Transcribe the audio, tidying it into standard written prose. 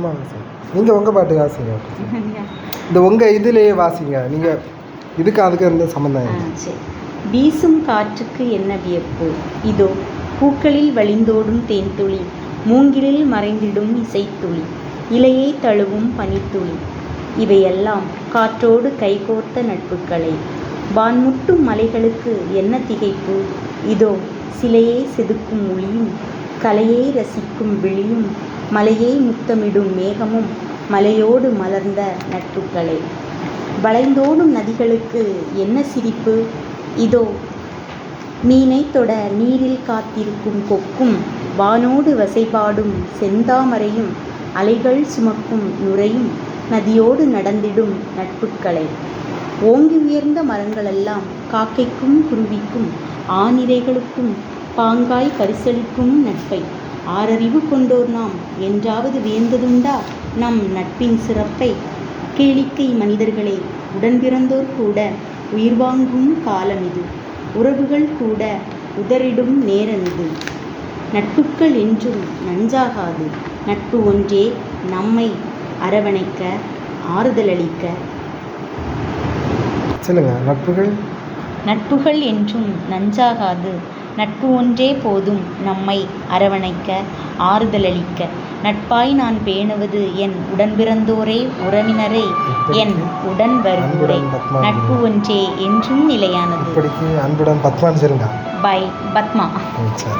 சும்மா வாசிங்க. நீங்கள் உங்கள் பாட்டு வாசிங்க. இந்த உங்கள் இதிலேயே வாசிங்க. நீங்கள் இதுக்கு அதுக்கு எந்த சம்மந்தம்? சரி. வீசும் காற்றுக்கு என்ன வியப்பு, இதோ பூக்களில் வழிந்தோடும் தேன்துளி, மூங்கிலில் மறைந்திடும் இசைத்துளி, இலையை தழுவும் பனித்துளி, இவையெல்லாம் காற்றோடு கைகோர்த்த நட்புக்களை. வான்முட்டும் மலைகளுக்கு என்ன திகைப்பு, இதோ சிலையை செதுக்கும் ஒளியும், கலையை ரசிக்கும் விழியும், மலையை முத்தமிடும் மேகமும், மலையோடு மலர்ந்த நட்புக்களை. வளைந்தோடும் நதிகளுக்கு என்ன சிரிப்பு, இதோ மீனை தொட நீரில் காத்திருக்கும் கொக்கும், வானோடு வசைபாடும் செந்தாமரையும், அலைகள் சுமக்கும் நுரையும், நதியோடு நடந்திடும் நட்புக்களை. ஓங்கி உயர்ந்த மரங்களெல்லாம் காக்கைக்கும் குருவிக்கும் ஆனிரைகளுக்கும் பாங்காய் பரிசளிக்கும் நட்பை. ஆறறிவு கொண்டோர் நாம் என்றாவது வியந்ததுண்டா நம் நட்பின் சிறப்பை. கேளிக்கை மனிதர்களே, உடன்பிறந்தோர் கூட உயிர் வாங்கும் காலமிது, உறவுகள் கூட உதறிடும் நேரமிது. நட்புக்கள் என்றும் நஞ்சாகாது, நட்பு ஒன்றே நம்மை அரவணைக்க ஆறுதலளிக்க. சொல்லுங்க. நட்புகள் என்றும் நஞ்சாகாது, நட்பு ஒன்றே போதும் நம்மை அரவணைக்க ஆறுதலளிக்க. நட்பாய் நான் பேணுவது என் உடன்பிறந்தோரை, உறவினரை, என் உடன் வருவோரை. நட்பு ஒன்றே என்றும் நிலையானது. அன்புடன் பத்மான்னு சொல்லுங்க. பை பத்மா. சரி.